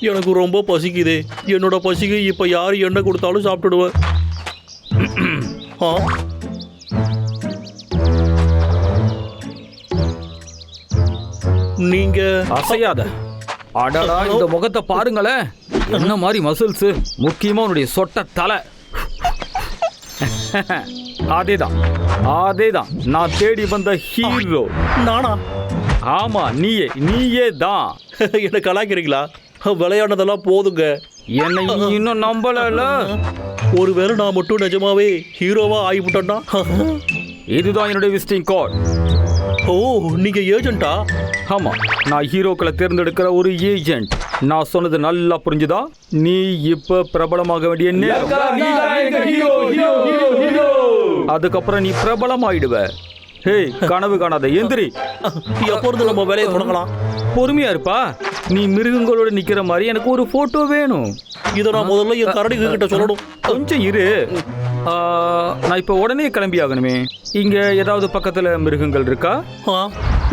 எனக்கு ரொம்ப பசிக்குதே. என்னோட பசிக்கு இப்போ யார் எண்ணெய் கொடுத்தாலும் சாப்பிட்டுடுவேன். நீங்க அசையாத. அடடா, இந்த முகத்தை பாருங்களேன், என்ன மாதிரி மசில்ஸ், முக்கியமா உன்னுடைய சொட்ட தலை. அதேதான் அதேதான், நான் தேடி வந்த ஹீரோ. நானா? ஆமா, நீயே தான். என்ன கலாய்க்கிறீங்களா? விளையாடுனதெல்லாம் போதுங்க. என்னை இன்னும் நம்பல. ஒருவேளை நான் மட்டும் நிஜமாவே ஹீரோவா ஆகிவிட்டேன்னா? இதுதான் என்னுடைய விசிட்டிங் கார்டு. ஓ, நீங்க ஏஜென்ட்டா? ஆமா, நான் ஹீரோக்களை தேர்ந்தெடுக்கிற ஒரு ஏஜென்ட். நான் சொன்னது நல்லா புரிஞ்சுதா? நீ இப்ப பிரபலமாக வேண்டிய நேரம். அதுக்கப்புறம் நீ பிரபலமாயிடுவ. ஹே, கனவு காணாத, எந்திரி. எப்பொழுது நம்ம வேலையை தொடங்கலாம்? பொறுமையா இருப்பா. நீ மிருகங்களோட நிக்கிற மாதிரி எனக்கு ஒரு போட்டோ வேணும். இதை நான் முதல்ல என் கரடிங்க கிட்ட சொல்லணும். கொஞ்சம் இரு. நான் இப்ப உடனே கிளம்பி ஆகணுமே. இங்க ஏதாவது பக்கத்துல மிருகங்கள் இருக்கா?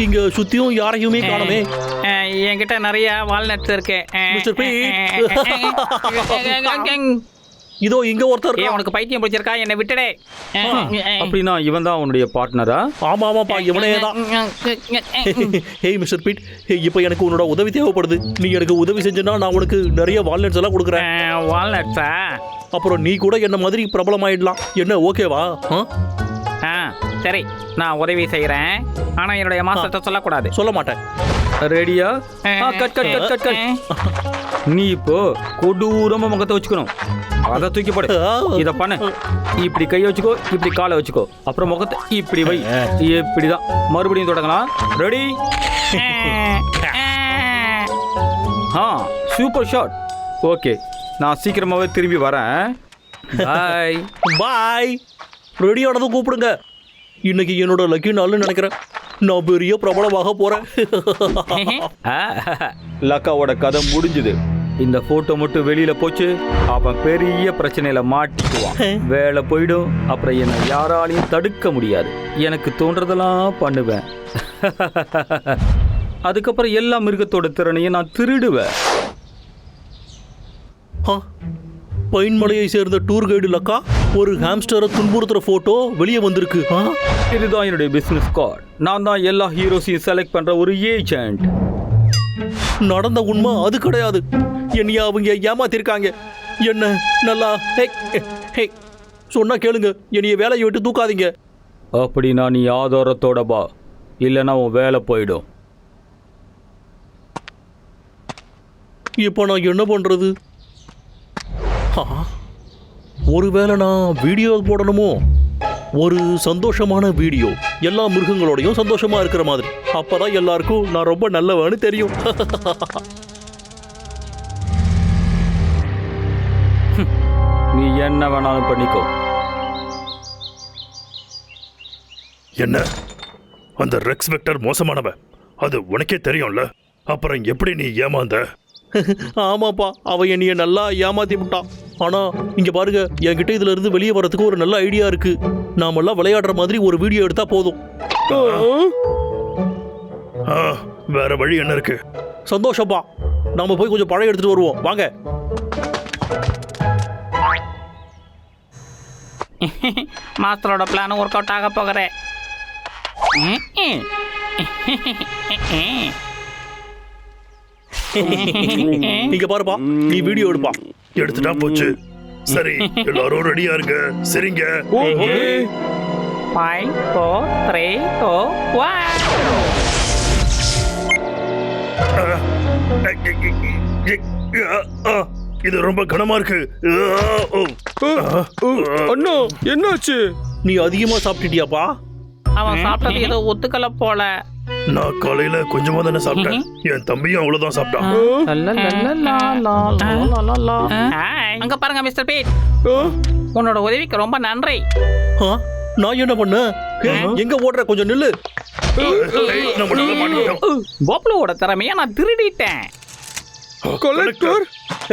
இங்க சுத்தியும் யாரையுமே காணுமே. என்கிட்ட நிறைய வால்நட்ஸ் இருக்கு. மிஸ்டர் பீட், இதோ இங்க ஒருத்தர். உனக்கு பைத்தியம் பிடிச்சிருக்கா? என்னை விட்டுடே. அப்படின்னா இவன் தான் உன்னுடைய பார்ட்னரா? ஆமா ஆமாப்பா, இவனே தான். ஹேய் மிஸ்டர் பீட், இப்போ எனக்கு உன்னோட உதவி தேவைப்படுது. நீ எனக்கு உதவி செஞ்சனா நான் உனக்கு நிறைய வால்நட்ஸ் எல்லாம் கொடுக்குறேன். வால்நட்ஸா? அப்புறம் நீ கூட என்ன மாதிரி பிரபலமாயிடலாம். என்ன ஓகேவா? சரி, நான் உதவி செய்யறேன். ஆனா என்னுடைய மாஸ்டர்ட்ட சொல்லக்கூடாது. சொல்ல மாட்டேன். ரெடியா? Cut cut cut cut cut. நீ இப்போ கொடூரமா முகத்தை வச்சுக்கணும். அதை தூக்கி போடு. இதை பண்ணு. இப்படி கையை வச்சுக்கோ, இப்படி காலை வச்சுக்கோ, அப்புறம் முகத்தை இப்படி வை. இப்படிதான். மறுபடியும் தொடங்கலாம். ரெடி? Super shot. ஓகே, நான் சீக்கிரமாவே திரும்பி வரேன். பாய் பாய். ரெடியானதும் கூப்பிடுங்க. இன்னைக்கு என்னோட லக்கி நாள்னு நினைக்கிறேன். நான் பெரிய பிரபலமாக போறேன். லக்காவோட கதை முடிஞ்சுது. இந்த போட்டோ மட்டும் வெளியில போச்சு, அவன் பெரிய பிரச்சனையில மாட்டிக்குவான். வேலை போயிடும். அப்புறம் என்னை யாராலையும் தடுக்க முடியாது. எனக்கு தோன்றதெல்லாம் பண்ணுவேன். அதுக்கப்புறம் எல்லா மிருகத்தோட திறனையும் நான் திருடுவேன். பைன்மலையை சேர்ந்த டூர் கைடு லக்கா ஒரு ஹாம்ஸ்டரை துன்புறுத்துற போட்டோ வெளியே வந்திருக்கு. இதுதான் என்னுடைய பிசினஸ் கார்டு. நான் தான் எல்லா ஹீரோஸையும் செலக்ட் பண்ற ஒரு ஏஜென்ட். நடந்த உண்மை அது கிடையாது. என்னைய அவங்க ஏமாத்திருக்காங்க. என்ன நல்லா சொன்னா கேளுங்க. என்னைய வேலையை விட்டு தூக்காதீங்க. அப்படின்னா நீ ஆதாரத்தோட பா, இல்லைன்னா உன் வேலை போயிடும். இப்போ நான் என்ன பண்றது? ஒருவேளை நான் வீடியோ போடணுமோ? ஒரு சந்தோஷமான வீடியோ, எல்லா மிருகங்களோடையும் சந்தோஷமா இருக்கிற மாதிரி. அப்பதான் எல்லாருக்கும் நான் ரொம்ப நல்லவன்னு தெரியும். நீ என்ன வேணாலும் பண்ணிக்கோ. என்ன, அந்த ரெக்ஸ் வெக்டர் மோசமானவன், அது உனக்கே தெரியும்ல. அப்புறம் எப்படி நீ ஏமாந்த? ஆமாப்பா, அவன் என்னைய நல்லா ஏமாத்தி விட்டான். ஆனா இங்க பாருங்க, என்கிட்ட இதுல இருந்து வெளியே வரதுக்கு ஒரு நல்ல ஐடியா இருக்கு. நாமெல்லாம் விளையாடுற மாதிரி ஒரு வீடியோ எடுத்தா போதும். வேற வழி என்ன இருக்கு? சந்தோஷப்பா, நாம போய் கொஞ்சம் பழம் எடுத்துட்டு வருவோம். வாங்க. மாஸ்டரோட பிளான் ஒர்க் அவுட் ஆக போகிறேன். இங்க பாருப்பா, நீ வீடியோ எடுப்பா. எடுத்துட்டா போச்சு. சரி, எல்லாரும் ரெடியா இருங்க. சரிங்க. 5 4 3 2 1. இது ரொம்ப கனமா இருக்கு. அண்ணா, என்னாச்சு? நீ அதிகமா சாப்பிட்டுட்டியாப்பா? அவன் சாப்பிட்டது ஏதோ ஒத்துக்கல போல. நான் காலையில கொஞ்சமா தானே சாப்பிட்டேன். என் தம்பியும் அவ்வளவுதான் சாப்பிட்டான். அங்க பாருங்க மிஸ்டர் பீட், உன்னோட உதவிக்கு ரொம்ப நன்றி. நான் என்ன பண்ண? எங்க ஓடுற? கொஞ்சம் நில்லு. கோப்லோட திறமையை நான் திருடிட்டேன். கலெக்டர்,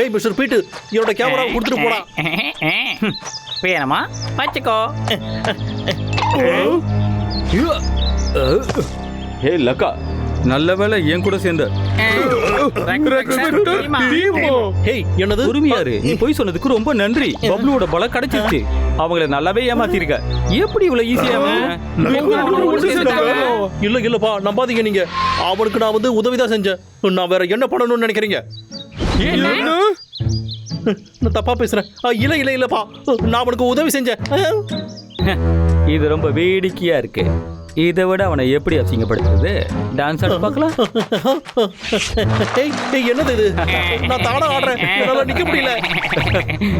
ஏய் மிஸ்டர் பீட், என்னோட கேமரா கொடுத்துட்டு போடா. வேணுமா? வச்சுக்கோ. ஹே லக்கா, நல்ல வேலை என் கூட சேர்ந்த. ஹேய் என்னது உரிமையாரு நீ போய் சொன்னதுக்கு ரொம்ப நன்றி. பப்ளுவோட பலம் கிடைச்சிருச்சு. அவங்கள நல்லாவே ஏமாத்திருக்க. எப்படி இவ்வளவு ஈஸியா இல்ல இல்லப்பா நம்பாதீங்க நீங்க. அவனுக்கு நான் வந்து உதவிதான் செஞ்சேன். நான் வேற என்ன பண்ணணும்னு நினைக்கிறீங்க? நான் தப்பா பேசுறேன். இல்ல இல்ல இல்லப்பா, நான் அவனுக்கு உதவி செஞ்சேன். இது ரொம்ப வேடிக்கையா இருக்கு. இதை விட அவனை எப்படி அசிங்கப்படுத்துறது? டான்ஸ் ஆட பார்க்கலாம். என்னது இது? நான் தானா ஆடுறேன், என்னால நிக்க முடியல.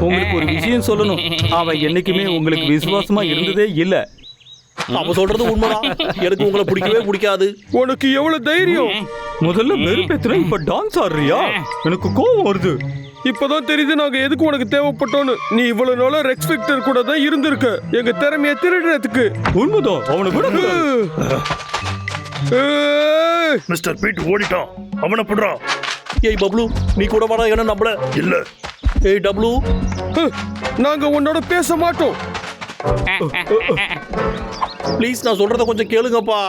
உங்களுக்கு ஒரு விஷயம் சொல்லணும். அவன் என்னைக்குமே உங்களுக்கு விசுவாசமா இருந்ததே இல்ல. அவன் சொல்றது உண்மைதான். எனக்கு உங்களை பிடிக்கவே பிடிக்காது. உனக்கு எவ்வளவு தைரியம்? முதல்ல வெறுப்பேத்துற, இப்ப டான்ஸ் ஆடுறியா? எனக்கு கோவம் வருது. இப்பதான் தெரியுது நாங்க எதுக்கு உனக்கு தேவைப்பட்டோன்னு. நீ இவ்வளவு நாளா ரெக்ஸ் வெக்டர் கூட தான் இருந்திருக்க, எங்க திறமைய திருடுறதுக்கு. உண்மைதான். அவனை விட மிஸ்டர் பீட் ஓடிட்டான். அவனை புடுறா. ஏய் பப்ளு, நீ கூட வாடா. என்ன நம்பல இல்ல. ஏய் டப்ளு, நாங்க உன்னோட பேச மாட்டோம். ப்ளீஸ் நான் சொல்றத கொஞ்சம் கேளுங்கப்பா.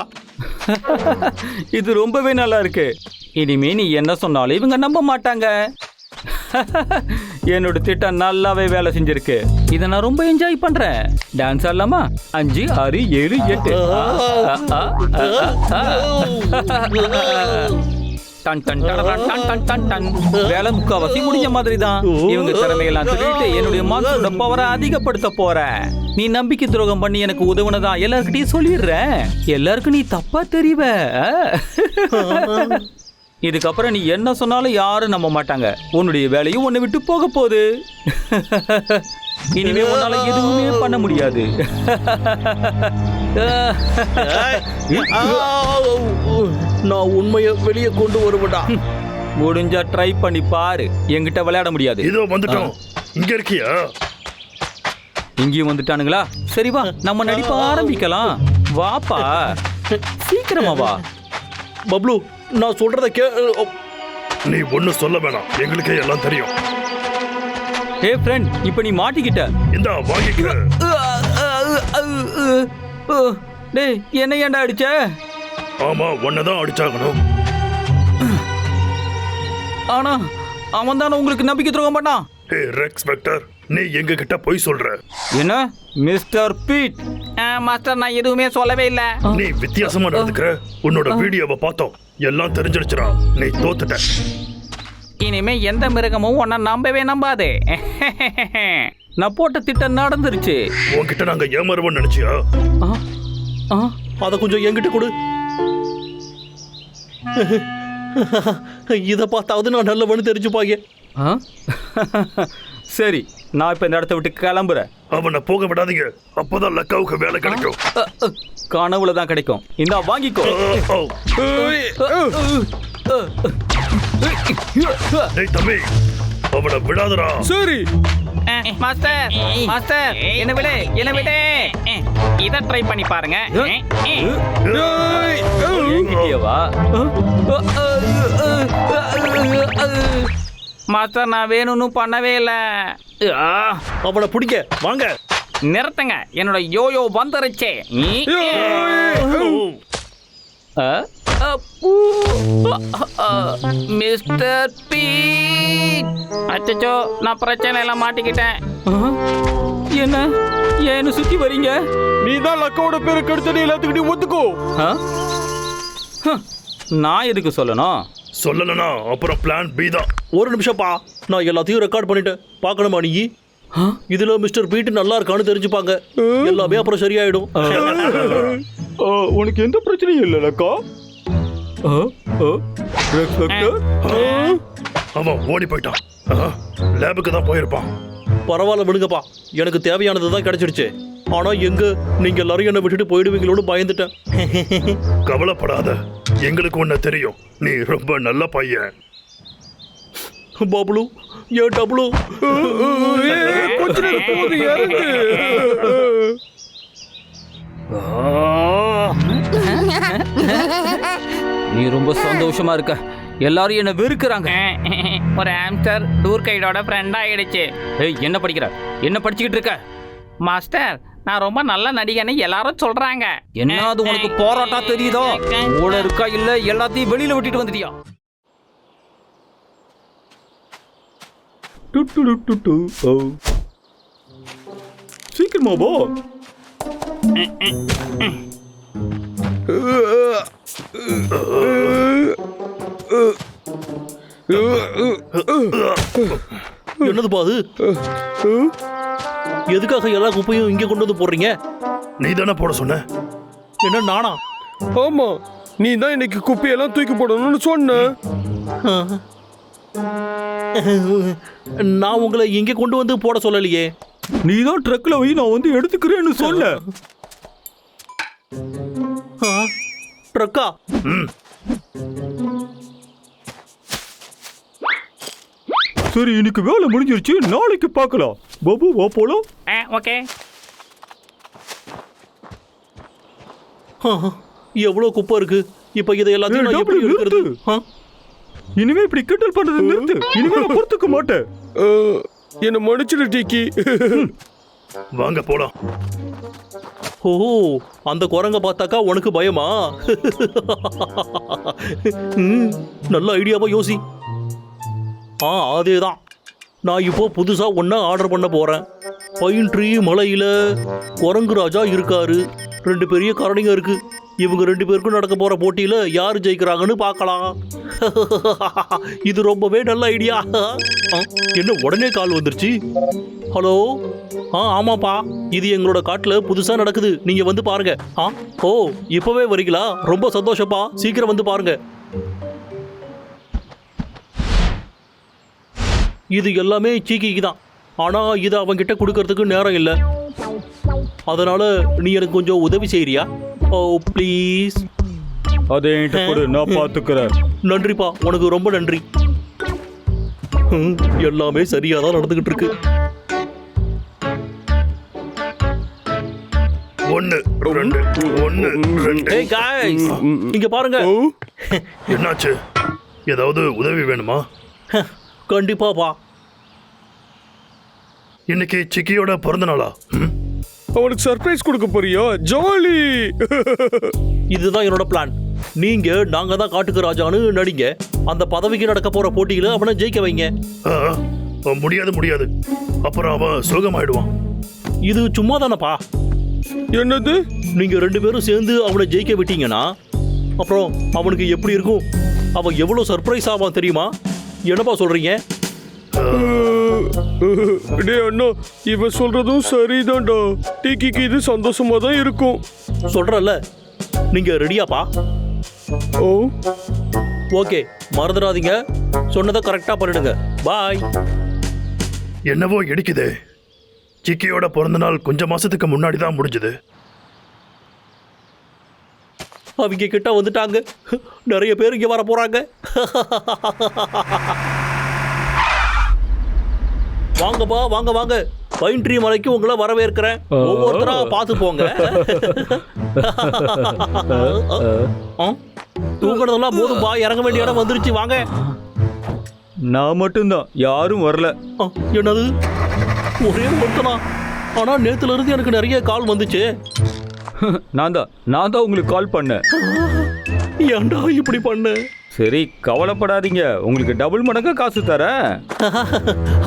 இது ரொம்பவே நல்லா இருக்கு. இனிமே நீ என்ன சொன்னாலும் இவங்க நம்ப மாட்டாங்க. என்னோட திட்டம் நல்லாவே வேலை செஞ்சிருக்கு. இதை நான் ரொம்ப என்ஜாய் பண்றேன். டான்ஸ் ஆடலாமா? 5 6 7 8. டன் டன் டன் டன் டன் டன் டன். வேலை முக்காவாசி முடிஞ்ச மாதிரி தான். இவங்க திறமையெல்லாம் திருட்டு என்னுடைய மாஸ்டரோட பவரை அதிகப்படுத்த போற. நீ நம்பிக்கை துரோகம் பண்ணி எனக்கு உதவுனதா எல்லார்கிட்டயும் சொல்லிடுறேன். எல்லாருக்கும் நீ தப்பா தெரிவ. இதுக்கப்புறம் நீ என்ன சொன்னாலும் யாரும் நம்ப மாட்டாங்க. உன்னுடைய வேலையும் உன்னை விட்டு போக போகுது. இனிமே உன்னால எதுவுமே பண்ண முடியாது. நான் உண்மையை வெளியே கொண்டு வருவேடா. முடிஞ்சா ட்ரை பண்ணி பாரு. என்கிட்ட விளையாட முடியாது. இதோ வந்துட்டோம். இங்க இருக்கியா? இங்கேயும் வந்துட்டானுங்களா? சரி வா, நம்ம நடிப்ப ஆரம்பிக்கலாம். வாப்பா, சீக்கிரமா வா. பப்ளு, நான் சொல்றத நீ ஒன்னும் சொல்ல வேணாம், எங்களுக்கே எல்லாம் தெரியும். ஏ ஃப்ரெண்ட், இப்ப நீ மாட்டிக்கிட்ட. இந்தா வாங்கிக்க. டேய், என்ன ஏன்டா அடிச்ச? ஆமா, ஒன்னதான் அடிச்சாகணும். ஆனா அவன் தானே உங்களுக்கு நம்பிக்கை துரோகம் பண்ணான். ஹே ரெக்ஸ் வெக்டர், நீ எங்க கிட்ட போய் சொல்ற? என்ன மிஸ்டர் பீட்? மாஸ்டர், நான் எதுவுமே சொல்லவே இல்ல. நீ வித்தியாசமா நடந்துக்கிற. உன்னோட வீடியோவை பார்த்தோம், எல்லாம் தெரிஞ்சிடுச்சுடா. நீ தோத்துட்ட. இனிமே எந்த மிருகமும் உன்னை நம்பவே நம்பாது. நான் போட்ட திட்டம் நடந்துருச்சு. உன்கிட்ட நாங்க ஏமாறுவோம்னு நினைச்சியா? அத கொஞ்சம் என்கிட்ட கொடு. இத பார்த்தாவது நான் நல்லவன்னு தெரிஞ்சுப்பாங்க. சரி, நான் இப்ப இந்த இடத்த விட்டு கிளம்புறேன். அவனை போக விடாதீங்க, அப்பதான் லக்காவுக்கு வேலை கிடைக்கும். கனவுல தான் கிடைக்கும். இந்தா வாங்கிக்கோ. டேய் தம்பி, அவனை விடாதடா. சரி மாஸ்டர், மாஸ்டர், என்ன விடு, என்ன விடு. இத ட்ரை பண்ணி பாருங்க. வா. மாஸ்டர், நான் வேணும்னு பண்ணவே இல்ல. அவனை பிடிக்க வாங்க. நிறுத்துங்க, என்னோட யோயோ வந்துருச்சு. மிஸ்டர் பீட், அச்சச்சோ, நான் பிரச்சனை எல்லாம் மாட்டிக்கிட்டேன். என்ன ஏன்னு சுத்தி வரீங்க? நீ தான் லக்காவோட பேரை கெடுத்து எல்லாத்துக்கிட்டையும் ஒத்துக்கோ. நான் எதுக்கு சொல்லணும்? சொல்லலனா அப்புறம் பிளான் பி தான். ஒரு நிமிஷம்ப்பா, நான் எல்லாத்தையும் ரெக்கார்ட் பண்ணிட்டேன். பார்க்கணுமா நீ? இதுல மிஸ்டர் பீட் நல்லா இருக்கான்னு தெரிஞ்சுப்பாங்க. எல்லாமே அப்புறம் சரியாயிடும். உனக்கு எந்த பிரச்சனையும் இல்லை லக்கா. அவன் ஓடி போயிட்டான். லேபுக்கு தான் போயிருப்பான். பரவாயில்ல விடுங்கப்பா, எனக்கு தேவையானது தான் கிடைச்சிடுச்சு. ஆனா எங்க நீங்க எல்லாரும் என்ன விட்டுட்டு போயிடுவீங்களோடு பயந்துட்டேன். கவலைப்படாத, எங்களுக்கு ஒண்ணு தெரியும், நீ ரொம்ப நல்ல பையன். பப்ளு, ஏன் டப்ளு? நீ ரொம்ப சந்தோஷமா இருக்க. எல்லாரும் என்ன வெறுக்கிறாங்க. ஒரு ஆம்ஸ்டர் டூர் கைடோட ஃப்ரெண்ட் ஆயிடுச்சு. ஏய், என்ன படிக்கிற? என்ன படிச்சுக்கிட்டு இருக்க? மாஸ்டர், நான் ரொம்ப நல்ல நடிகன்னு எல்லாரும் சொல்றாங்க. என்னது உனக்கு போராட்டா தெரியுதோ? கூட இருக்கா இல்ல எல்லாத்தையும் வெளியில விட்டுட்டு வந்துட்டியா? ஓ சீக்கிரமா போ. என்னதுப்பா அது? எதுக்காக எல்லா குப்பையும் இங்க கொண்டு வந்து போடுறீங்க? நீ தானே போட சொன்ன. என்ன நானா? ஆமா, நீ தான் இன்னைக்கு குப்பையெல்லாம் தூக்கி போடணும்னு சொன்ன. நான் உங்களை இங்க கொண்டு வந்து போட சொல்லலையே. நீ தான் ட்ரக்ல வை, நான் வந்து எடுத்துக்கிறேன்னு சொன்ன. ட்ரக்கா? சரி, இன்னைக்கு வேலை முடிஞ்சிருச்சு, நாளைக்கு பார்க்கலாம். பாபு வா போலாம். ஓகே. எவ்வளவு குப்பை இருக்கு. இப்ப இதை எல்லாத்தையும் நான் எப்படி எடுக்கிறது? இனிமே இப்படி கிண்டல் பண்றது நிறுத்து. இனிமே நான் பொறுத்துக்க மாட்டேன். என்ன மன்னிச்சிடு டிக்கி. வாங்க போலாம். ஓ, அந்த குரங்க பார்த்தாக்கா உனக்கு பயமா? நல்ல ஐடியாவா யோசி. அதேதான். நான் இப்போ புதுசா ஒன்னா ஆர்டர் பண்ண போறேன். பைன் ட்ரீ மலையில குரங்கு ராஜா இருக்காரு. 2 பெரிய கரடிங்க இருக்கு. இவங்க 2 பேருக்கும் நடக்க போற போட்டியில யாரு ஜெயிக்கிறாங்கன்னு பார்க்கலாம். இது ரொம்பவே நல்ல ஐடியா. என்ன உடனே கால் வந்துருச்சு? ஹலோ. ஆமாப்பா, இது எங்களோட காட்டுல புதுசா நடக்குது. நீங்க வந்து பாருங்க. ஓ, இப்பவே வரீங்களா? ரொம்ப சந்தோஷப்பா. சீக்கிரம் வந்து பாருங்க. இது எல்லாமே சீக்கிக்கு தான். ஆனா இதை அவங்கிட்ட கொடுக்கறதுக்கு நேரம் இல்லை. அதனால நீ எனக்கு கொஞ்சம் உதவி செய்யறியா? ஓ ப்ளீஸ். அதை என்கிட்ட கொடு, நான் பார்த்துக்கிறேன். நன்றிப்பா, உனக்கு ரொம்ப நன்றி. எல்லாமே சரியா தான் நடந்துகிட்டு இருக்கு. 1 2 1 2. ஏய் गाइस, இங்க பாருங்க. என்னாச்சு? ஏதாவது உதவி வேணுமா? கண்டிப்பாப்பா. இன்னைக்கு சிக்கியோட பிறந்த நாளா? அவனுக்கு சர்ப்ரைஸ் கொடுக்க போறியா? ஜாலி. இதுதான் என்னோட பிளான். நாங்க தான் காட்டுக்கு ராஜான்னு நடிங்க. அந்த பதவிக்கு நடக்க போற போட்டியில அவனை ஜெயிக்க வைங்க. முடியாது. அப்புறம் அவன் சோகமாயிடுவான். இது சும்மா தானப்பா. என்னது? நீங்க 2 பேரும் சேர்ந்து அவனை ஜெயிக்க விட்டீங்கன்னா அப்புறம் அவனுக்கு எப்படி இருக்கும்? அவன் எவ்வளவு சர்ப்ரைஸ் ஆவான் தெரியுமா? என்னப்பா சொல்றீங்க? டே அண்ணா, இவன் சொல்றதும் சரிதான்டா. டிக்கிக்கு இது சந்தோஷமா தான் இருக்கும். சொல்றல. நீங்க ரெடியாப்பா? ஓ ஓகே, மறந்துடாதீங்க. சொன்னதை கரெக்டா பண்ணிடுங்க. பாய். என்னவோ இடிக்குதே. சிக்கியோட பிறந்த நாள் கொஞ்சம் மாசத்துக்கு முன்னாடி தான் முடிஞ்சது. அவங்க கிட்ட வந்துட்டாங்க. நிறைய பேர் இங்க வர போறாங்க. வாங்கப்பா, வாங்க. பைன் ட்ரீ மலைக்கு உங்களை வரவேற்கிறேன். ஒவ்வொருத்தரா பார்த்து போங்க. தூங்குறதெல்லாம் போதும்பா, இறங்க வேண்டிய இடம் வந்துருச்சு. வாங்க. நான் மட்டும்தான், யாரும் வரல. என்னது? ஒரே ஒருத்தனா? ஆனா நேத்துல இருந்து எனக்கு நிறைய கால் வந்துச்சு. நான் தான் உங்களுக்கு கால் பண்ணேன். ஏன்டா இப்படி பண்ண? சரி, கவலைப்படாதீங்க, உங்களுக்கு டபுள் மடங்கா காசு தரேன்.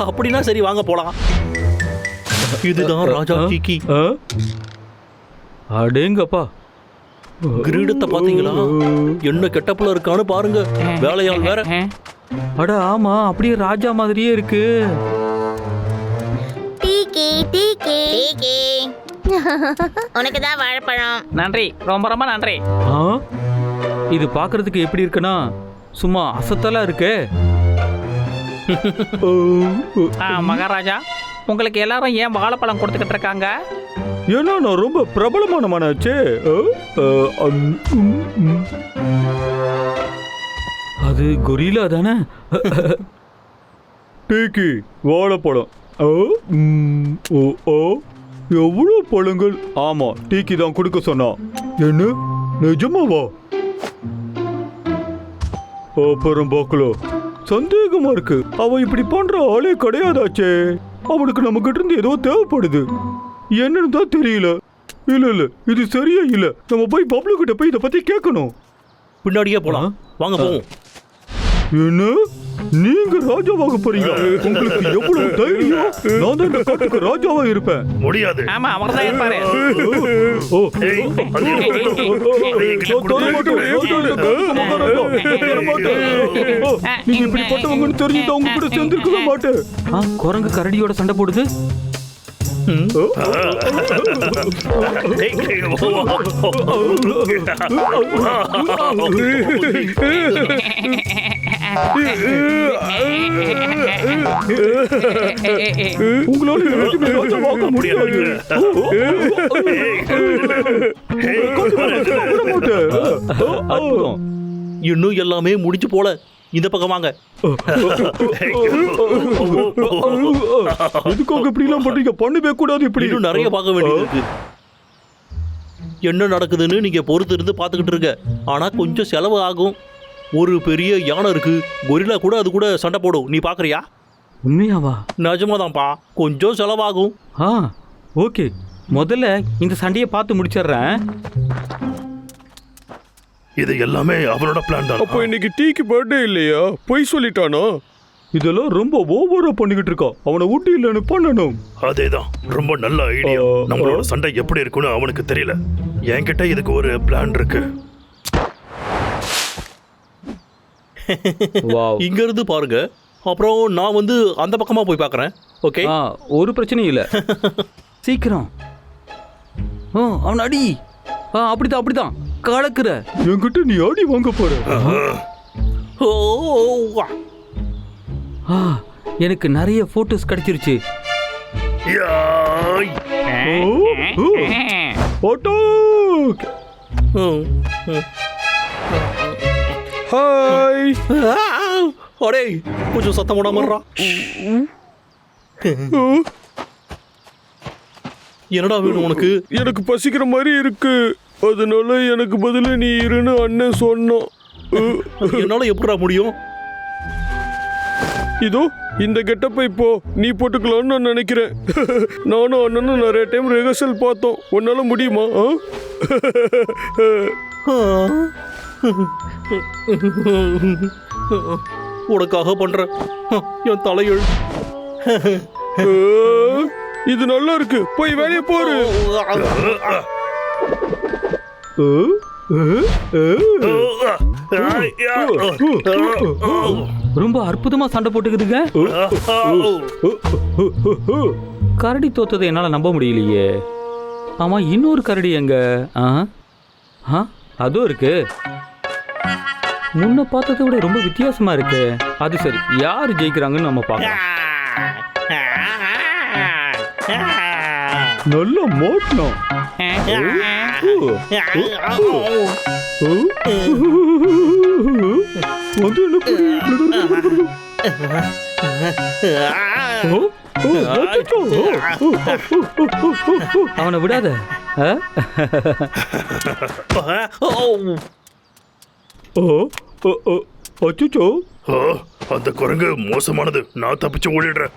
அப்படின்னா சரி, வாங்க போலாம். இதுதான் ராஜா சிக்கி. அடேங்கப்பா, கிரீடத்தை பாத்தீங்களா? என்ன கெட்டப்புல இருக்கான்னு பாருங்க. வேலையாள் வேற. அட ஆமா, அப்படியே ராஜா மாதிரியே இருக்கு. உனக்கு தான் வாழைப்பழம். நன்றி, ரொம்ப ரொம்ப நன்றி. இது பார்க்கிறதுக்கு எப்படி இருக்குன்னா சும்மா அசத்தலா இருக்கு. மகாராஜா, உங்களுக்கு எல்லாரும் ஏன் வாழைப்பழம் கொடுத்துக்கிட்டு இருக்காங்க? ஏன்னா நான் ரொம்ப பிரபலமான மனாச்சே. அது கொரில்லா தானே. டேக்கி வாழைப்பழம். எவ்வளவு பழங்கள்? ஆமா, டீக்கி தான் கொடுக்க சொன்னா. என்ன நிஜமாவா? அப்புறம் பார்க்கலாம். சந்தேகமா இருக்கு. அவன் இப்படி பண்ற ஆளே கிடையாதாச்சே. அவனுக்கு நம்ம கிட்ட இருந்து ஏதோ தேவைப்படுது. என்னன்னு தான் தெரியல. இல்ல இது சரியா இல்ல. நம்ம போய் பப்ளு கிட்ட போய் இதை பத்தி கேட்கணும். பின்னாடியே போலாம். வாங்க போவோம். என்ன நீங்க ராஜாவாக போறீங்க? உங்களுக்கு எவ்வளவு தைரியம்? நான் தான் இந்த காட்டுக்கு ராஜாவா இருப்பேன். முடியாது. ஆமா அவர் தான் இருப்பாரு. ஓ, ஏய், அது நீங்க இப்படிப்பட்டவங்கன்னு தெரிஞ்சுட்டு அவங்க கூட சேர்ந்திருக்கவே மாட்டேன். குரங்கு கரடியோட சண்டை போடுது. உங்களால எனக்குமே ராஜாவாக முடியாது. அற்புதம். இன்னும் எல்லாமே முடிஞ்சு போல. இந்த பக்கம் வாங்க. எதுக்காக இப்படி எல்லாம் பண்றீங்க? பண்ணவே கூடாது. இப்படி இன்னும் நிறைய பார்க்க வேண்டியது இருக்கு. என்ன நடக்குதுன்னு நீங்க பொறுத்து இருந்து பார்த்துக்கிட்டு இருக்க. ஆனா கொஞ்சம் செலவு ஆகும். ஒரு பெரிய யானை இருக்கு, கொரில்லா கூட அது கூட சண்டை போடும். நீ பாக்குறியா? உண்மையாவா? நிஜமாதான்ப்பா, கொஞ்சம் செலவாகும். ஓகே, முதல்ல இந்த சண்டையை பார்த்து முடிச்சிடுறேன். இது எல்லாமே அவனோட பிளான் தான். அப்போ இன்னைக்கு டீக்கு பர்த்டே இல்லையா? பொய் சொல்லிட்டானா? இதெல்லாம் ரொம்ப ஓவரா பண்ணிக்கிட்டு இருக்கான். அவனை ஊட்டி இல்லைன்னு பண்ணணும். அதேதான், ரொம்ப நல்ல ஐடியா. நம்மளோட சண்டை எப்படி இருக்குன்னு அவனுக்கு தெரியல. என்கிட்ட இதுக்கு ஒரு பிளான் இருக்கு. இங்க இருந்து பாருங்க. அப்புறம் நான் வந்து அந்த பக்கமா போய் பார்க்கறேன். ஓகே, ஒரு பிரச்சனையும் இல்லை. சீக்கிரம் அவன் அடி. அப்படிதான் கலக்குற. என்கிட்ட நீ அடி வாங்க போற. எனக்கு நிறைய போட்டோஸ் கிடைச்சிருச்சு. யாய். ஹாய். அடே கொஞ்சம் சத்தம் போடாமறா. என்னடா வேணும் உனக்கு? எனக்கு பசிக்கிற மாதிரி இருக்கு, அதனால எனக்கு பதிலா நீ இருன்னு அண்ணன் சொன்னான். என்னால எப்படிடா முடியும்? இதோ இந்த கெட்டப்பை இப்போ நீ போட்டுக்கலாம்னு நான் நினைக்கிறேன். நானும் அண்ணனும் நிறைய டைம் ரிஹர்சல் பார்த்தோம். உன்னால முடியுமா? உனக்காக பண்ற என் தலையெழு. இது நல்லா இருக்கு, போய் வேலையை போரு. ரொம்ப அற்புதமா சண்டை போட்டுக்குதுங்க. கரடி தோத்ததை என்னால நம்ப முடியலையே. ஆமா, இன்னொரு கரடி எங்க? அதுவும் இருக்கு. முன்ன பார்த்ததை விட ரொம்ப வித்தியாசமா இருக்கு. அது சரி, யாரு ஜெயிக்கிறாங்கன்னு நம்ம பார்க்கலாம். நல்ல மோட்டணும். அவனை விடாத. அந்த குரங்கு மோசமானது. நான் தப்பிச்சு ஓடிடுறேன்.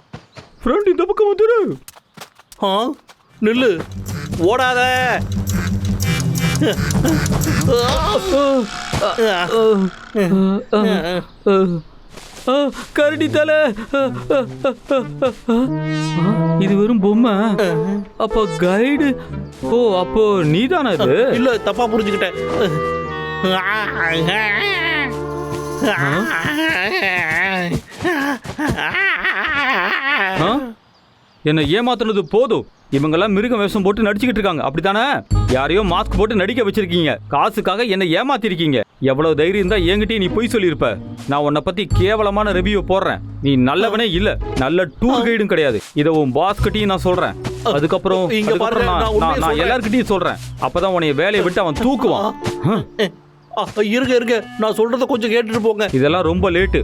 ஃப்ரெண்ட், இந்த பக்கம் வந்துரு. நில்லு, ஓடாத. கரடி தலை. இது வெறும் பொம்மை. அப்போ கைடு. அப்போ நீதானா இது? இல்ல, தப்பா புரிஞ்சுக்கிட்டேன். என்ன ஏமாத்துனது போதும். இவங்கெல்லாம் மிருக வேஷம் போட்டு நடிச்சுக்கிட்டு இருக்காங்க, அப்படித்தானே? யாரையோ மாஸ்க் போட்டு நடிக்க வச்சிருக்கீங்க. காசுக்காக என்ன ஏமாத்திருக்கீங்க. எவ்வளவு தைரியம் இருந்தா என்கிட்டயே நீ பொய் சொல்லியிருப்ப. நான் உன்னை பத்தி கேவலமான ரிவ்யூ போடுறேன். நீ நல்லவனே இல்ல, நல்ல டூர் கைடும் கிடையாது. இதை உன் பாஸ் கிட்டையும் நான் சொல்றேன். அதுக்கப்புறம் நான் எல்லார்கிட்டையும் சொல்றேன். அப்பதான் உன்னைய வேலையை விட்டு அவன் தூக்குவான். இருங்க, நான் சொல்றத கொஞ்சம் கேட்டுட்டு போங்க. இதெல்லாம் ரொம்ப லேட்டு.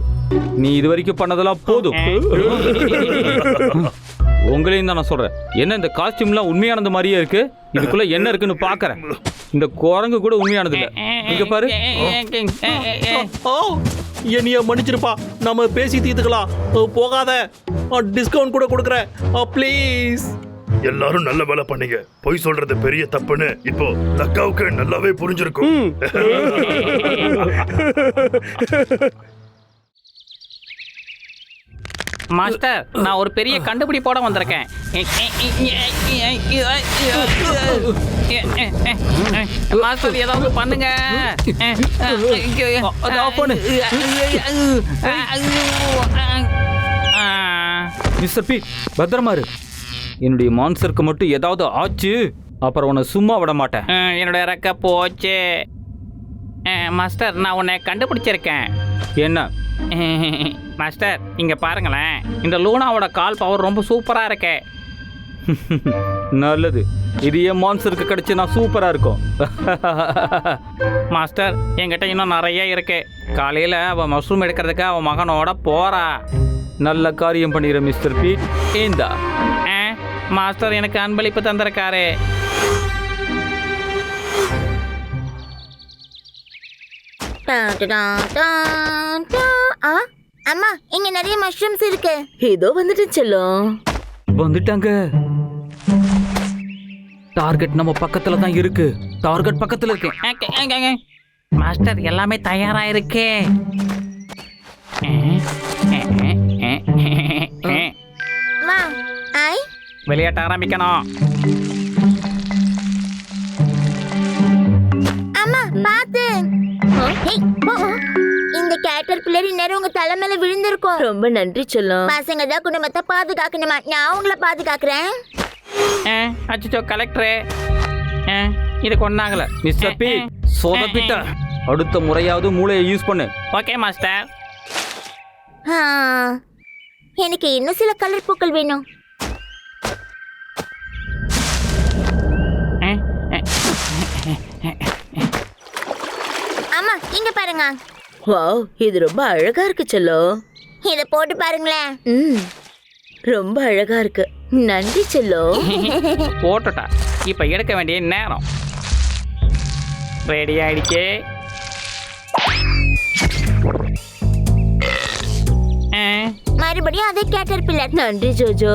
நீ இது வரைக்கும் பண்ணதெல்லாம் போதும். உங்களையும் தான் நான் சொல்றேன். என்ன இந்த காஸ்டியூம்லாம் உண்மையானது மாதிரியே இருக்கு? இதுக்குள்ள என்ன இருக்குன்னு பாக்குறேன். இந்த குரங்கு கூட உண்மையானது இல்ல. இங்க பாரு. என்னைய மன்னிச்சிருப்பா, நம்ம பேசி தீர்த்துக்கலாம். போகாத, டிஸ்கவுண்ட் கூட கொடுக்குறேன் ப்ளீஸ். எல்லாரும் நல்ல வேலை பண்ணீங்க. பொய் சொல்றது பெரிய தப்புன்னு இப்போ தக்காவுக்கு நல்லாவே புரிஞ்சிருக்கும். மாஸ்டர் நான் ஒரு பெரிய கண்டுபிடிப்போட வந்திருக்கேன். மாஸ்டர் ஏதாவது பண்ணுங்க. அதை ஆஃப் பண்ணு. மிஸ்டர் பி, பத்திரமா இரு. என்னுடைய மான்சருக்கு மட்டும் ஏதாவது ஆச்சு, அப்புறம் உன்னை சும்மா விட மாட்டேன். என்னோட ரெக்க போச்சு. மாஸ்டர் நான் உன்னை கண்டுபிடிச்சிருக்கேன். என்ன? மாஸ்டர் இங்க பாருங்களேன், இந்த லூனாவோட கால் பவர் ரொம்ப சூப்பரா இருக்கே. நல்லது, இது என் மான்சருக்கு கிடைச்சு நான் சூப்பரா இருக்கும். மாஸ்டர் என்கிட்ட இன்னும் நிறைய இருக்கு. காலையில அவ மஷ்ரூம் எடுக்கிறதுக்கு அவன் மகனோட போறா. நல்ல காரியம் பண்ணிடுற மிஸ்டர் பி. ஏந்தா மாஸ்டர் எனக்கு அன்பளிப்பு தந்திருக்காரு. அம்மா இங்க நிறைய மஷ்ரூம்ஸ் இருக்கு. ஏதோ வந்துட்டு செல்லும். வந்துட்டாங்க. டார்கெட் நம்ம பக்கத்துல தான் இருக்கு. டார்கெட் பக்கத்துல இருக்கு. மாஸ்டர் எல்லாமே தயாரா இருக்கே. வா ஐ விளையாட்ட ஆரம்பிக்கணும். அம்மா பாத்து. ஹேய், போ. இந்த கேட்டர்பில்லர் இந்நேரம் உங்க தலை மேல விழுந்திருக்கும். ரொம்ப நன்றி செல்லம். பசங்க தான் குடும்பத்தை பாதுகாக்கணுமா, நான் உங்களை பாதுகாக்கிறேன். அச்சோ கலெக்டரே, இது கொண்டாங்கல. Mister B, சொதப்பிட்ட. அடுத்த முறையாவது மூளையை யூஸ் பண்ணு. Okay master. ஆ, எனக்கு இன்னும் சில கலர் பூக்கள் வேணும். அம்மா இங்க பாருங்க. வாவ், இது ரொம்ப அழகா இருக்கு செல்லம். இத போட்டு பாருங்களேன். ரொம்ப அழகா இருக்கு. நன்றி செல்லம். போட்டுட்டா, இப்ப எடுக்க வேண்டிய நேரம். ரெடி ஆயிடுச்சு. மறுபடியும் அதே கேட்டர்பில்லர். நன்றி ஜோஜோ.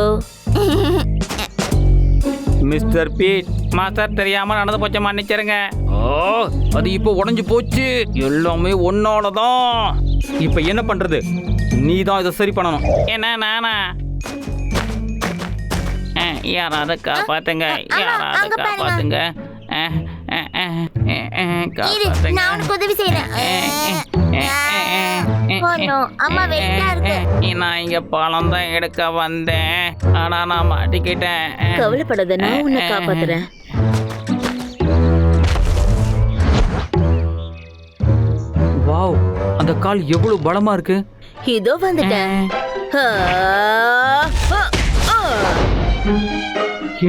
மிஸ்டர் பீட், மாஸ்டர் தெரியாம நடந்து போச்சு, மன்னிச்சிருங்க. அது இப்போ உடைஞ்சு போச்சு. எல்லாமே ஒன்னாலதான். இப்ப என்ன பண்றது? நீ தான் இதை சரி பண்ணணும். என்ன நானா? யாராவது காப்பாத்துங்க, யாராவது காப்பாத்துங்க. இரு, நான் உனக்கு உதவி செய்யறேன். அம்மா வெளியா இருக்கு. நான் இங்க பழம் தான் எடுக்க வந்தேன், ஆனா நான் மாட்டிக்கிட்டேன். கவலைப்படாத, நான் உன்னை காப்பாத்துறேன். வாவ், அந்த கால் எவ்வளவு பலமா இருக்கு. இதோ வந்துட்டேன்.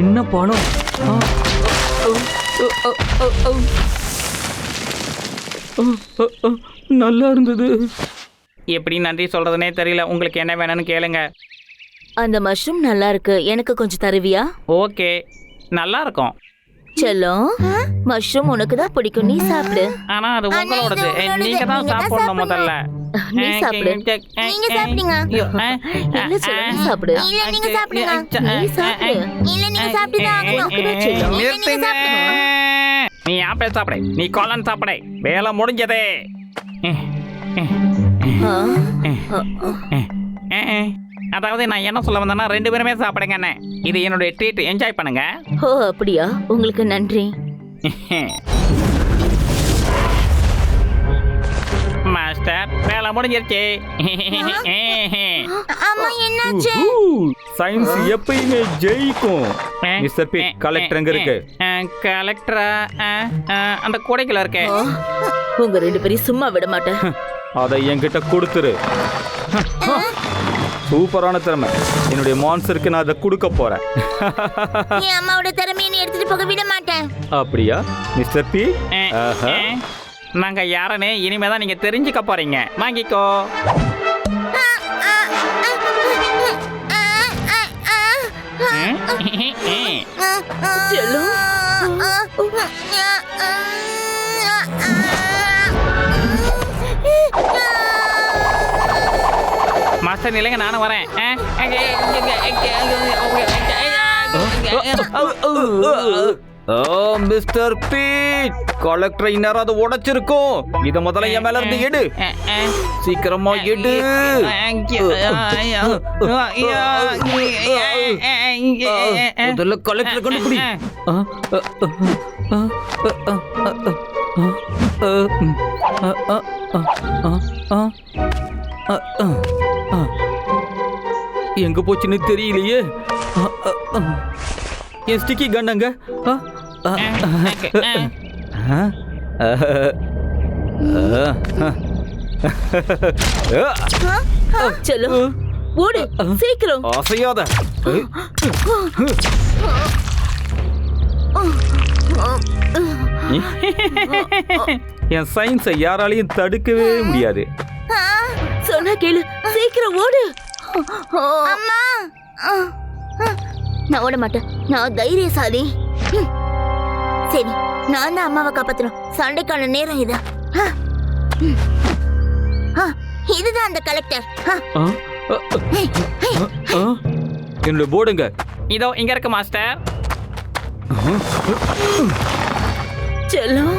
என்ன பணம்? நல்லா இருந்தது. எப்படி நன்றி சொல்றதுனே தெரியல. உங்களுக்கு என்ன வேணும்னு கேளுங்க. அந்த மஷ்ரூம் நல்லா இருக்கு, எனக்கு கொஞ்சம் தருவியா? ஓகே, நல்லா இருக்கும். செல்லம், மஷ்ரூம் உனக்கு தான் பிடிக்கும், நீ சாப்பிடு. ஆனா அது உங்களோடது, நீங்க தான் சாப்பிடணும் முதல்ல. நீ சாப்பிடு. நீங்க சாப்பிடுங்க. இல்ல செல்லம், நீ சாப்பிடு. இல்ல நீங்க சாப்பிடுங்க. நீ சாப்பிடு. இல்ல நீங்க சாப்பிட்டுதான் ஆகணும். செல்லம். இல்ல, நீங்க நிறுத்துங்க. சாப்பிடுங்க. நீ ஆப்பிள் சாப்பிடு, நீ காளான் சாப்பிடு. வேலை முடிஞ்சதே. அதாவது நான் என்ன சொல்ல வந்தேன்னா, 2 பேருமே சாப்பிடுங்க. இது என்னுடைய ட்ரீட், என்ஜாய் பண்ணுங்க. ஓ அப்படியா, உங்களுக்கு நன்றி. மாஸ்டர் வேலை முடிஞ்சிருச்சு. அம்மா என்னாச்சு? சயின்ஸ் எப்பயுமே ஜெயிக்கும். மிஸ்டர் பி, கலெக்டர் எங்க இருக்கு? கலெக்டரா? அந்த கூடைக்குள்ள இருக்கே. உங்க 2 பேரையும் சும்மா விட மாட்டேன். அதை என்கிட்ட கொடுத்துரு. சூப்பரான திறமை. என்னுடைய மான்சருக்கு நான் அதை கொடுக்க போறேன். என் அம்மாவோட திறமையை நீ எடுத்துட்டு போக விட மாட்டேன். அப்படியா மிஸ்டர் பி? நாங்க யாருன்னு இனிமேதான் நீங்க தெரிஞ்சுக்க போறீங்க. வாங்கிக்கோ. மாஸ்டர் நிலைங்க, நானும் வரேன். மிஸ்டர் பீட், கலெக்டரை நேரம் அதை உடைச்சிருக்கோம். இத முதல்ல என் மேல இருந்து எடு, சீக்கிரமா எடு. முதல்ல கலெக்டரை கண்டுபிடி. எங்க போச்சுன்னு தெரியலையே. என் ஸ்டிக்கி கண்ணங்க. செல்லோ ஓடு சீக்கிரம். அசையாத. என் சயின்ஸை யாராலையும் தடுக்கவே முடியாது. சொன்னா கேளு, சீக்கிரம் ஓடு. அம்மா நான் ஓட மாட்டேன், நான் தைரியசாலி. சரி, நான் தான் அம்மாவை காப்பாத்தணும். சண்டைக்கான நேரம் இது. இதுதான் அந்த கலெக்டர். என்னோட போர்டுங்க. இதோ இங்க இருக்கு மாஸ்டர். செல்லம்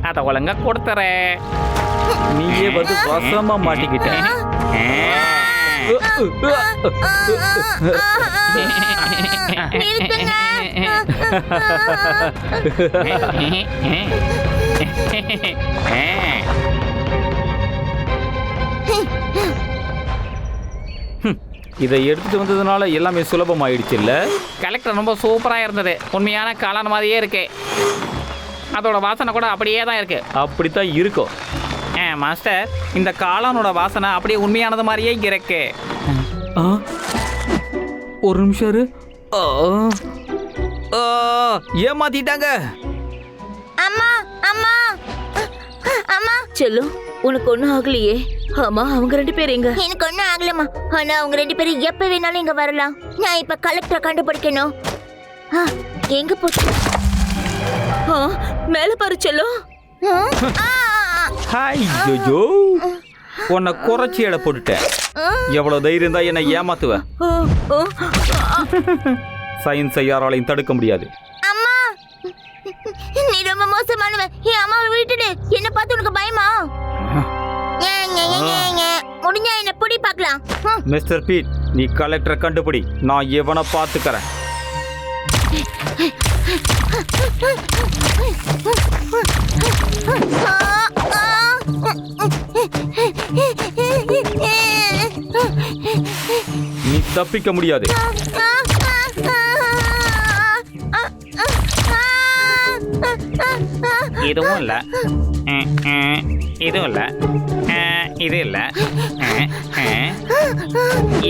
அத ஒழுங்கா கொடுத்துறேன். நீயே வந்து வசமா மாட்டிக்கிட்ட. இதை எடுத்துட்டு வந்ததுனால எல்லாமே சுலபமாயிடுச்சு இல்ல? கலெக்டர் ரொம்ப சூப்பரா இருந்தது. உண்மையான காளான் மாதிரியே இருக்கு. அதோட வாசனை கூட அப்படியே தான் இருக்கு. அப்படித்தான் இருக்கும். மாஸ்டர், இந்த காளானோட வாசனை அப்படியே உண்மையானது மாதிரியே இருக்கு. ஒரு நிமிஷம் இரு. ஏமாத்திட்டாங்க. அம்மா அம்மா அம்மா. செல்லம் உனக்கு ஒண்ணும் ஆகலையே? ஆமா, அவங்க 2 பேர் எங்க? எனக்கு ஒன்றும் ஆகலம்மா. ஆனா அவங்க 2 பேரும் எப்ப வேணாலும் இங்க வரலாம். நான் இப்ப கலெக்டரை கண்டுபிடிக்கணும். எங்க போச்சு? மேல பாரு செல்லம். ஹாய் ஜோஜோ, உன்னை குறைச்சி எடை போட்டுட்டேன். எவ்வளவு தைரியம் தான் என்னை ஏமாத்துவ? சயின்ஸை யாராலையும் தடுக்க முடியாது. அம்மா, நீ ரொம்ப மோசமானவ. என் அம்மாவை விட்டுடு. என்ன பார்த்து உனக்கு பயமா? முடிஞ்சா என்ன புடி பார்க்கலாம். மிஸ்டர் பீட், நீ கலெக்டரை கண்டுபிடி. நான் எவனை பார்த்துக்கிறேன். நீ தப்பிக்க முடியாது. இதுவும் இல்ல, இதுவும் இல்ல, இது இல்ல,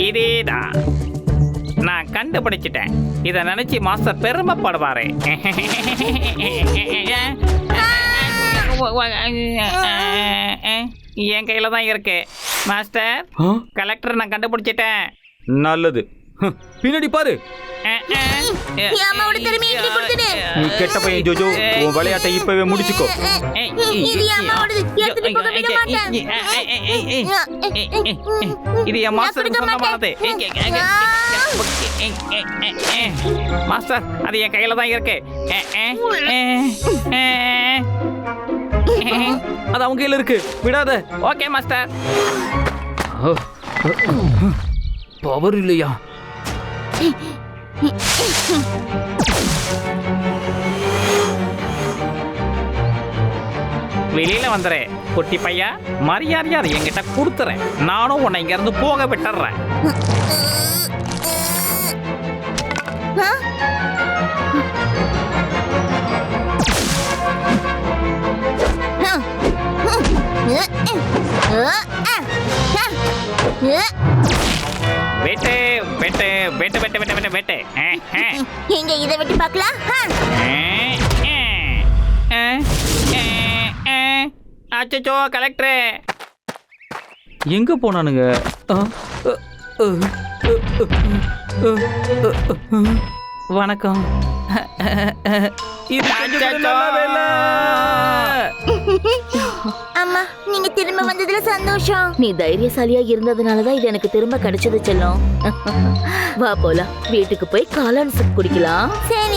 இதேதான். நான் கண்டுபிடிச்சிட்டேன். இதை நினைச்சு மாஸ்டர் பெருமைப்படுவாரு. என் கையில தான் இருக்கு மாஸ்டர். கலெக்டர் நான் கண்டுபிடிச்சிட்டேன். நல்லது. பின்னாடி பாரு. என் அம்மாவோட திறமையை என்கிட்ட கொடுத்துடு. நீ கெட்ட பையன் ஜோஜோ, உன் விளையாட்டை இப்பவே முடிச்சுக்கோ. இது என் அம்மாவோடது. எடுத்துட்டு போக விட மாட்டேன். இது என் மாஸ்டர் சொந்தமானது. மாஸ்டர், அது என் கையில தான் இருக்கு. அது அவங்க கையில இருக்கு, விடாத. Okay master. பவர் இல்லையா? வெளியில வந்துரு குட்டி பையா. மரியாதையா அதை என்கிட்ட கொடுத்துறேன். நானும் உன்னை இங்க இருந்து போக விட்டுறேன். வெட்டு வெட்டு வெட்டு வெட்டு வெட்டு வெட்டு வெட்டு. இங்க இதை விட்டு பார்க்கலாம். அச்சோ கலெக்டர் எங்க போனானுங்க? வணக்கம். அம்மா, நீங்க திரும்ப வந்ததுல சந்தோஷம். நீ தைரியசாலியா இருந்ததுனாலதான் இது எனக்கு திரும்ப கிடைச்சது செல்லம். வா போலாம், வீட்டுக்கு போய் காளான் சூப் குடிக்கலாம். சரி.